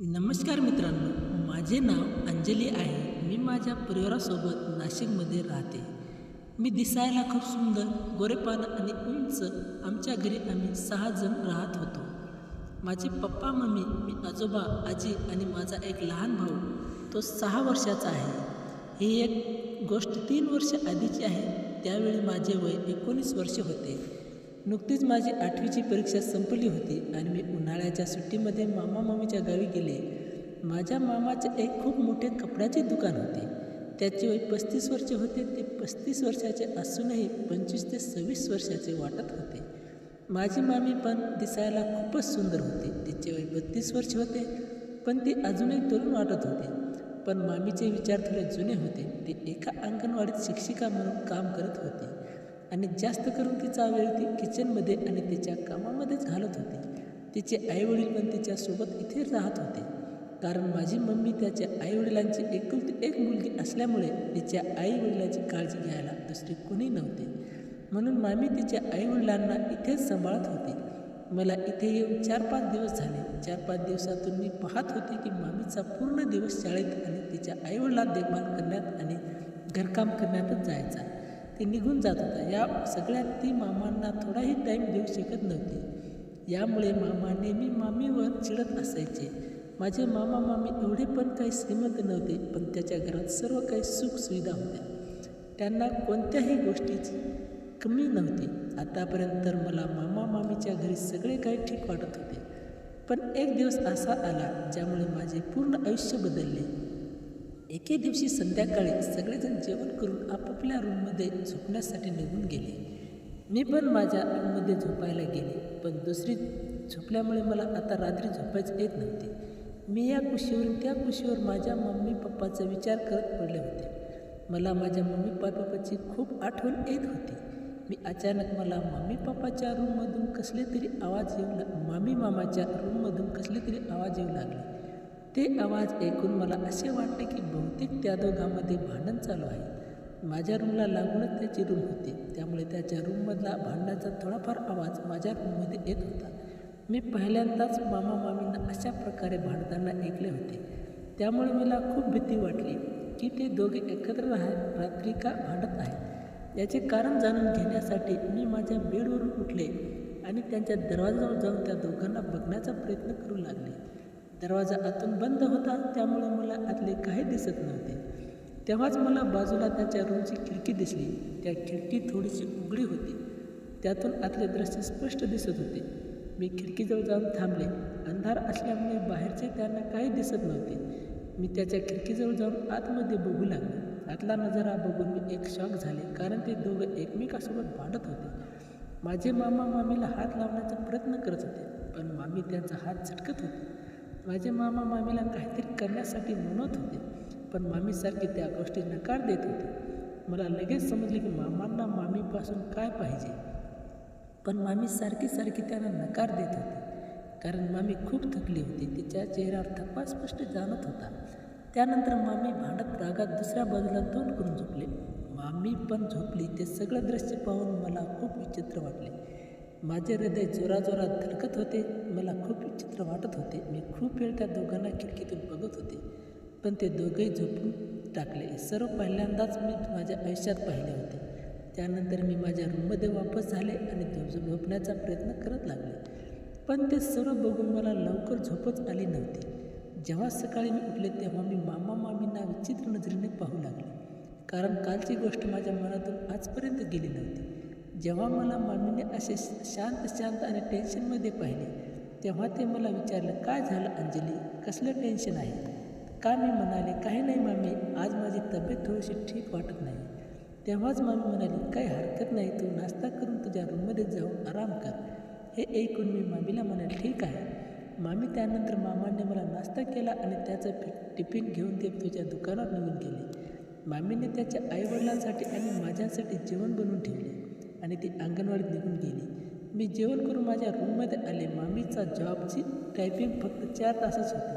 नमस्कार मित्रांनो, माझे नाव अंजली आहे. मी माझ्या परिवारासोबत नाशिकमध्ये राहते. मी दिसायला खूप सुंदर, गोरेपान आणि उंच. आमच्या घरी आम्ही 6 जण राहत होतो. माझे पप्पा, मम्मी, मी, आजोबा, आजी आणि माझा एक लहान भाऊ. तो 6 वर्षाचा आहे. ही एक गोष्ट 3 वर्ष आधीची आहे. त्यावेळी माझे वय 19 वर्ष होते. नुकतीच माझी 8वीची परीक्षा संपली होती आणि मी उन्हाळ्याच्या सुट्टीमध्ये मामा मामीच्या गावी गेले. माझ्या मामाचे एक खूप मोठे कपड्याचे दुकान होते. त्याचे वय 35 वर्षे होते. ते 35 वर्षाचे असूनही 25 ते 26 वर्षाचे वाटत होते. माझी मामी पण दिसायला खूपच सुंदर होती. तिचे वय 32 वर्ष होते, पण ती अजूनही तरुण वाटत होती. पण मामीचे विचार थोडे जुने होते. ती एका अंगणवाडीत शिक्षिका म्हणून काम करत होती आणि जास्त करून तिचा वेळ ती किचनमध्ये आणि तिच्या कामामध्येच घालत होती. तिचे आईवडील पण तिच्यासोबत इथे राहत होते, कारण माझी मम्मी त्याच्या आईवडिलांची एकुलती एक मुलगी असल्यामुळे तिच्या आईवडिलांची काळजी घ्यायला दुसरे कोणी नव्हते. म्हणून मामी तिच्या आईवडिलांना इथेच सांभाळत होती. मला इथे येऊन 4-5 दिवस झाले. 4-5 दिवसातून मी पाहत होते की मामीचा पूर्ण दिवस शाळेत आणि तिच्या आईवडिलांना देखभाल करण्यात आणि घरकाम करण्यातच जायचा. ती निघून जात होता. या सगळ्यात ती मामांना थोडाही टाईम देऊ शकत नव्हती. यामुळे मामा नेहमी मामीवर चिडत असायचे. माझे मामा मामी एवढे पण काही श्रीमंत नव्हते, पण त्याच्या घरात सर्व काही सुखसुविधा होत्या. त्यांना कोणत्याही गोष्टीची कमी नव्हती. आतापर्यंत तर मला मामा मामीच्या घरी सगळे काही ठीक वाटत होते. पण एक दिवस असा आला ज्यामुळे माझे पूर्ण आयुष्य बदलले. एके दिवशी संध्याकाळी सगळेजण जेवण करून आपापल्या रूममध्ये झोपण्यासाठी निघून गेले. मी पण माझ्या रूममध्ये झोपायला गेले. पण दुसरी झोपल्यामुळे मला आता रात्री झोपायच येत नव्हती. मी या कुशीवरून त्या कुशीवर माझ्या मम्मी पप्पाचा विचार करत पडले होते. मला माझ्या मम्मी पप्पाची खूप आठवण येत होती. अचानक मला मामी मामाच्या रूममधून कसले तरी आवाज येऊ लागले. ते आवाज ऐकून मला असे वाटले की बहुतेक त्या दोघांमध्ये भांडण चालू आहे. माझ्या रूमला लागूनच त्याची रूम होती, त्यामुळे त्याच्या रूममधला भांडणाचा थोडाफार आवाज माझ्या रूममध्ये येत होता. मी पहिल्यांदाच मामा मामींना अशा प्रकारे भांडताना ऐकले होते. त्यामुळे मला खूप भीती वाटली की ते दोघे एकत्र रात्री का भांडत आहेत. याचे कारण जाणून घेण्यासाठी मी माझ्या बेडवरून उठले आणि त्यांच्या दरवाजावर जाऊन त्या दोघांना बघण्याचा प्रयत्न करू लागले. दरवाजा आतून बंद होता, त्यामुळे मला आतले काही दिसत नव्हते. तेव्हाच मला बाजूला त्याच्या रूमची खिडकी दिसली. त्या खिडकी थोडीशी उघडी होती. त्यातून आतले दृश्य स्पष्ट दिसत होते. मी खिडकीजवळ जाऊन थांबले. अंधार असल्यामुळे बाहेरचे त्यांना काही दिसत नव्हते. मी त्याच्या खिडकीजवळ जाऊन आतमध्ये बघू लागले. आतला नजारा बघून मी एक शॉक झाले, कारण ते दोघं एकमेकासोबत भांडत होते. माझे मामा मामीला हात लावण्याचा प्रयत्न करत होते, पण मामी त्यांचा हात झटकत होती. माझे मामा मामीला काहीतरी करण्यासाठी म्हणत होते, पण मामीसारखी त्या गोष्टी नकार देत होते. मला लगेच समजले की मामांना मामीपासून काय पाहिजे, पण मामी सारखी त्यांना नकार देत होती, कारण मामी खूप थकली होती. तिच्या चेहऱ्यावर थकवा स्पष्ट जाणत होता. त्यानंतर मामी भांडत रागात दुसऱ्या बाजूला तोंड करून झोपले. मामी पण झोपली. ते सगळं दृश्य पाहून मला खूप विचित्र वाटले. माझे हृदय जोराजोरात धडकत होते. मला खूप विचित्र वाटत होते. मी खूप वेळ त्या दोघांना खिडकीतून बघत होते, पण ते दोघेही झोपून टाकले. सर्व पहिल्यांदाच मी माझ्या आयुष्यात पाहिले होते. त्यानंतर मी माझ्या रूममध्ये वापस झाले आणि झोपण्याचा प्रयत्न करत लागले, पण ते सर्व बघून मला लवकर झोपच आली नव्हती. जेव्हा सकाळी मी उठले तेव्हा मी मामा मामींना विचित्र नजरेने पाहू लागले, कारण कालची गोष्ट माझ्या मनातून आजपर्यंत गेली नव्हती. जेव्हा मला मामीने असे शांत आणि टेन्शनमध्ये पाहिले, तेव्हा ते मला विचारलं, काय झालं अंजली, कसलं टेन्शन आहे का? मी म्हणाले, काही नाही मामी, आज माझी तब्येत थोडीशी ठीक वाटत नाही. तेव्हाच मामी म्हणाली, काही हरकत नाही, तू नाश्ता करून तुझ्या रूममध्ये जाऊन आराम कर. हे ऐकून मी मामीला म्हणाले, ठीक आहे. मामी त्यानंतर मामाने मला नाश्ता केला आणि त्याचं टिफिन घेऊन ते तुझ्या दुकानात निघून गेले. मामीने त्याच्या आईवडिलांसाठी आणि माझ्यासाठी जेवण बनवून ठेवले आणि ती अंगणवाडीत निघून गेली. मी जेवण करून माझ्या रूममध्ये आले. मामीचा जॉबची टायपिंग फक्त 4 तासच होती.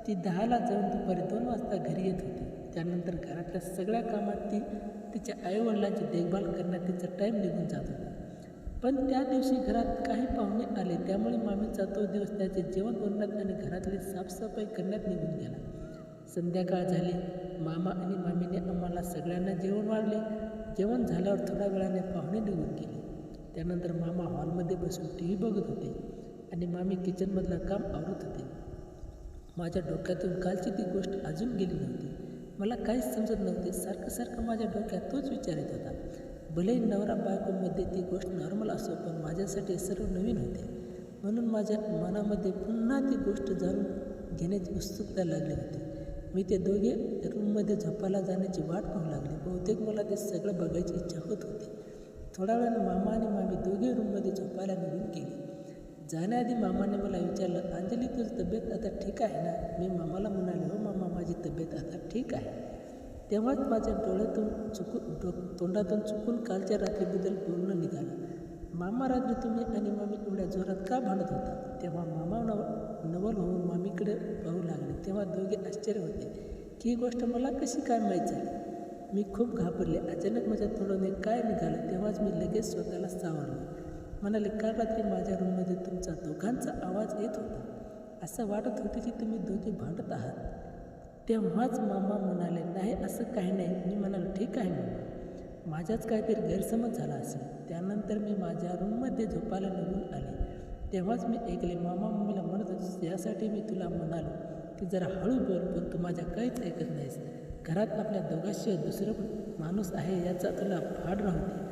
ती 10ला जाऊन दुपारी 2 वाजता घरी येत होती. त्यानंतर घरातल्या सगळ्या कामात ती तिच्या आईवडिलांची देखभाल करण्यात तिचा टाईम निघून जात होता. पण त्या दिवशी घरात काही पाहुणे आले, त्यामुळे मामीचा तो दिवस त्याचे जेवण बनवण्यात आणि घरातली साफसफाई करण्यात निघून गेला. संध्याकाळ झाली. मामा आणि मामीने आम्हाला सगळ्यांना जेवण वाढले. जेवण झाल्यावर थोड्या वेळाने पाहुणे निघून गेले. त्यानंतर मामा हॉलमध्ये बसून TV बघत होते आणि मामी किचनमधलं काम आवरत होते. माझ्या डोक्यातून कालची ती गोष्ट अजून गेली नव्हती. मला काहीच समजत नव्हते. सारखं माझ्या डोक्यात तोच विचार येत होता. भलेही नवरा बायकोमध्ये ती गोष्ट नॉर्मल असो, पण माझ्यासाठी सर्व नवीन होते. म्हणून माझ्या मनामध्ये पुन्हा ती गोष्ट जाणून घेण्याची उत्सुकता लागली होती. मी ते दोघे रूममध्ये झोपायला जाण्याची वाट पाहू लागले. बहुतेक मला ते सगळं बघायची इच्छा होत होती. थोड्या वेळानं मामा आणि मामी दोघे रूममध्ये झोपायला निघून गेले. जाण्याआधी मामाने मला विचारलं, अंजली तुझी तब्येत आता ठीक आहे ना? मी मामाला म्हणाले, हो मामा, माझी तब्येत आता ठीक आहे. तेव्हाच माझ्या तोंडातून चुकून कालच्या रात्रीबद्दल बोलणं निघालं. मामा, रात्री तुम्ही आणि मामी एवढ्या जोरात का भांडत होता? तेव्हा मामा नवल होऊन मामीकडे पाहू लागले. तेव्हा दोघे आश्चर्य होते की ही गोष्ट मला कशी काय माहीत झाली. मी खूप घाबरले. अचानक माझ्या तोंडाने काय निघालं तेव्हाच मी लगेच स्वतःला सावरले. म्हणाले, काल रात्री माझ्या रूममध्ये तुमचा दोघांचा आवाज येत होता. असं वाटत होते की तुम्ही दोघे भांडत आहात. तेव्हाच मामा म्हणाले, नाही असं काही नाही. मी म्हणालो, ठीक आहे मामा, माझ्याच काहीतरी गैरसमज झाला असेल. त्यानंतर मी माझ्या रूममध्ये झोपायला निघून आले. तेव्हाच मी ऐकले मामा मम्मीला म्हणत होते, यासाठी मी तुला म्हणालो की जरा हळू बोल, पण तू माझ्या काहीच ऐकत नाहीस. घरात आपल्या दोघांशिवाय दुसरं माणूस आहे याचा तुला फाड राहते.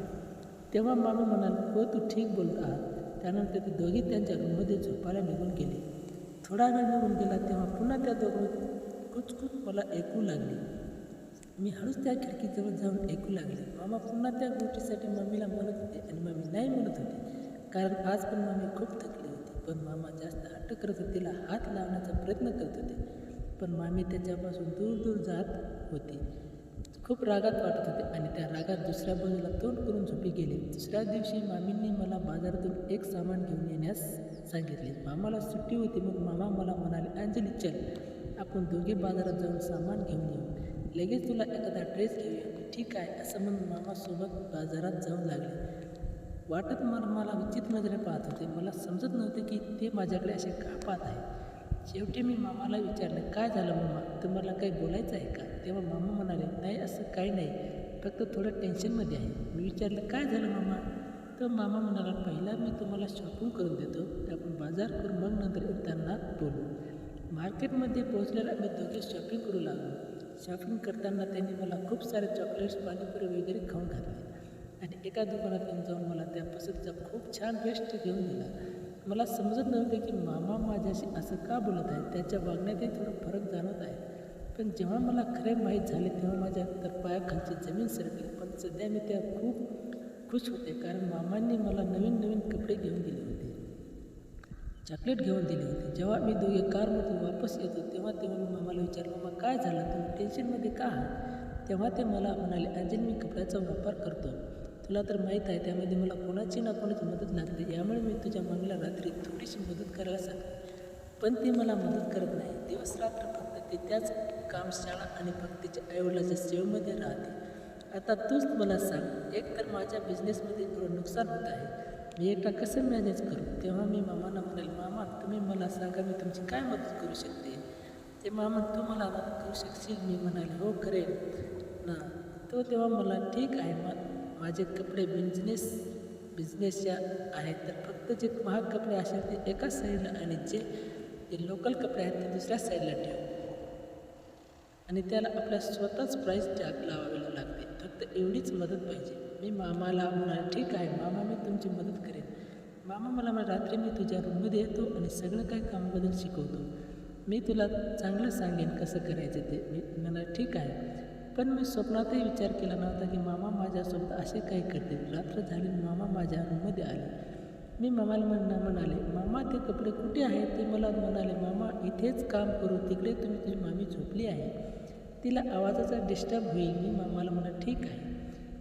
तेव्हा मामा म्हणाले, हो तू ठीक बोलत आहात. त्यानंतर ते दोघे त्यांच्या रूममध्ये झोपायला निघून गेले. थोडा वेळ निघून गेला तेव्हा पुन्हा त्या दोघं कुचकुच मला ऐकू लागली. मी हळूच त्या खिडकीजवळ जाऊन ऐकू लागले. मामा पुन्हा त्या गोष्टीसाठी मम्मीला म्हणत होते आणि मम्मी नाही म्हणत होती, कारण आज पण मम्मी खूप थकली होती. पण मामा जास्त हट्ट करत होते, तिला हात लावण्याचा प्रयत्न करत होते. पण मामी त्याच्यापासून दूर जात होती. खूप रागात वाटत होते आणि त्या रागात दुसऱ्या बाजूला तोंड करून झोपी गेले. दुसऱ्या दिवशी मामींनी मला बाजारातून एक सामान घेऊन येण्यास सांगितले. मामाला सुट्टी होती, मग मामा मला म्हणाले, अंजली चल, आपण दोघे बाजारात जाऊन सामान घेऊन येऊ. लगेच तुला एखादा ड्रेस घेऊया. ठीक आहे असं म्हणून मामासोबत बाजारात जाऊन लागले. वाटत मला विचित्र नजरे पाहत होते. मला समजत नव्हते की ते माझ्याकडे असे का पाहत आहे. शेवटी मी मामाला विचारलं, काय झालं मामा, तुम्हाला काही बोलायचं आहे का? तेव्हा मामा म्हणाले, नाही असं काही नाही, फक्त थोडं टेन्शनमध्ये आहे. मी विचारलं, काय झालं मामा? तर मामा म्हणाला, पहिला मी तुम्हाला शॉपिंग करून देतो, आपण बाजार करू, मग नंतर येताना बोलू. मार्केटमध्ये पोहोचल्याला मी दोघे शॉपिंग करू लागलो. शॉपिंग करताना त्यांनी मला खूप सारे चॉकलेट्स, पाणीपुरी वगैरे खाऊन घातले आणि एका दुकानात येऊन जाऊन मला त्या पसंतीचा खूप छान वेस्ट घेऊन दिला. मला समजत नव्हते की मामा माझ्याशी असं का बोलत आहे. त्याच्या वागण्यातही थोडा फरक जाणवत आहे. पण जेव्हा मला खरे माहीत झाले तेव्हा माझ्या तर पायाखालची जमीन सरकली. पण सध्या मी त्या खूप खुश होते, कारण मामांनी मला नवीन कपडे घेऊन दिले होते, चॉकलेट घेऊन दिले होते. जेव्हा मी दोघे कारमधून वापस येतो तेव्हा मी मामाला विचारलं, मामा काय झालं, तुम्ही टेन्शनमध्ये का आहात? तेव्हा ते मला म्हणाले, अंजली मी कपड्याचा वापर करतो, तुला तर माहीत आहे, त्यामध्ये मला कोणाची ना कोणाची मदत लागते. यामुळे मी तुझ्या मम्मीला रात्री थोडीशी मदत करायला सांगते, पण ती मला मदत करत नाही. दिवस रात्र फक्त ते त्याच काम, शाळा आणि फक्त तिच्या आईवडिलाच्या सेवेमध्ये राहते. आता तूच मला सांग, एक तर माझ्या बिझनेसमध्ये एवढं नुकसान होत आहे, मी एकटा कसं मॅनेज करू? तेव्हा मी मामांना म्हणाले, मामा तुम्ही मला सांगा, मी तुमची काय मदत करू शकते? ते मामा, तू मला मदत करू शकशील? मी म्हणाले, हो करेन ना. तो तेव्हा मला, ठीक आहे, माझे कपडे बिझनेसच्या आहेत, तर फक्त जे महाग कपडे असेल ते एका साईडला आणि जे लोकल कपडे आहेत ते दुसऱ्या साईडला ठेव आणि त्याला आपल्या स्वतःच प्राईस टॅग लावावे लागते. फक्त एवढीच मदत पाहिजे. मी मामाला म्हणाले, ठीक आहे मामा, मी तुमची मदत करेन. मामा मला रात्री मी तुझ्या रूममध्ये येतो आणि सगळं काही कामाबद्दल शिकवतो. मी तुला चांगलं सांगेन कसं करायचं ते. मी म्हणाले, ठीक आहे. पण मी स्वप्नातही विचार केला नव्हता की मामा माझ्यासोबत असे काही करतील. रात्र झाली, मामा माझ्या रूममध्ये आले. मी मामाला म्हणाले, मामा ते कपडे कुठे आहेत? ते मला म्हणाले, मामा इथेच काम करू, तिकडे तुझी मामी झोपली आहे, तिला आवाजाचा डिस्टर्ब होईल. मी मामाला म्हणाले, ठीक आहे.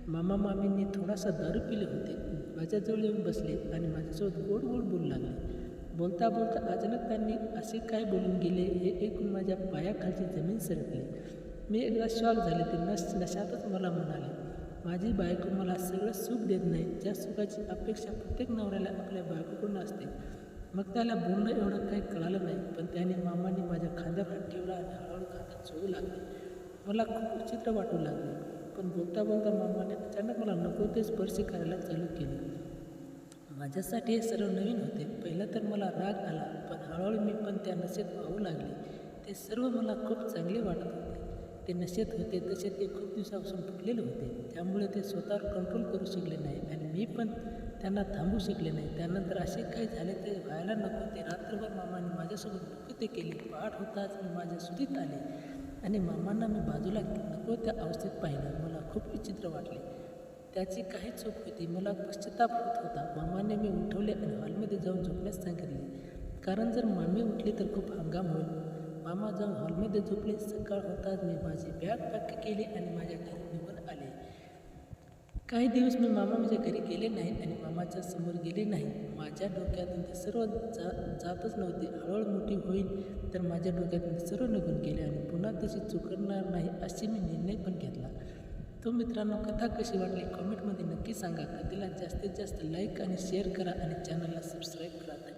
मामींनी थोडासा दारू पिले होते, माझ्याजवळ येऊन बसले आणि माझ्यासोबत गोड बोलू लागले. बोलता अचानक त्यांनी असे काय बोलून गेले हे ऐकून माझ्या पायाखालची जमीन सरकली. मी एकदा शॉक झाले. ते नशातच मला म्हणाले, माझी बायको मला सगळं सुख देत नाही. ज्या सुखाची अपेक्षा प्रत्येक नवऱ्याला आपल्या बायकोकडून असते. मग त्याला बोलणं एवढं काही कळालं नाही, पण त्याने मामाने माझ्या खांद्यावर हात ठेवला आणि हळूहळू खांदा चोळू लागले. मला खूप विचित्र वाटू लागले, पण बोलता बोलता मामाने अचानक मला नको ते स्पर्श करायला चालू केले. माझ्यासाठी हे सर्व नवीन होते. पहिलं तर मला राग आला, पण हळूहळू मी पण त्या नशेत वाहू लागले. ते सर्व मला खूप चांगले वाटत होते. ते नशेत होते तसे ते खूप दिवसापासून फुटलेले होते, त्यामुळे ते स्वतःवर कंट्रोल करू शकले नाही आणि मी पण त्यांना थांबवू शकले नाही. त्यानंतर असे काही झाले ते व्हायला नको ते. रात्रभर मामाने माझ्यासोबत नको ते केले. पहाट होताच मी माझ्या सुधीत आले आणि मामांना मी बाजूला नको त्या अवस्थेत पाहिलं. मला खूप विचित्र वाटले. त्याची काही चूक होती. मला पश्चाताप होत होता. मामाने मी उठवले आणि हॉलमध्ये जाऊन झोपण्यास सांगितले, कारण जर मामी उठली तर खूप हंगाम होईल. मामा जाऊन हॉलमध्ये झोपले. सकाळ होताच मी माझी बॅग पॅक केली आणि माझ्या घरी निघून आले. काही दिवस मी मामाच्या घरी गेले नाही आणि मामाच्या समोर गेले नाही. माझ्या डोक्यातून ते सर्व जातच नव्हते. हळूहळू मोठी होईल तर माझ्या डोक्यातून ते सर्व निघून गेले आणि पुन्हा तशी चुकणार नाही अशी मी निर्णय पण घेतला. तो मित्रांनो, कथा कशी वाटली कमेंटमध्ये नक्की सांगा. कथेला जास्तीत जास्त लाईक आणि शेअर करा आणि चॅनलला सबस्क्राईब करा.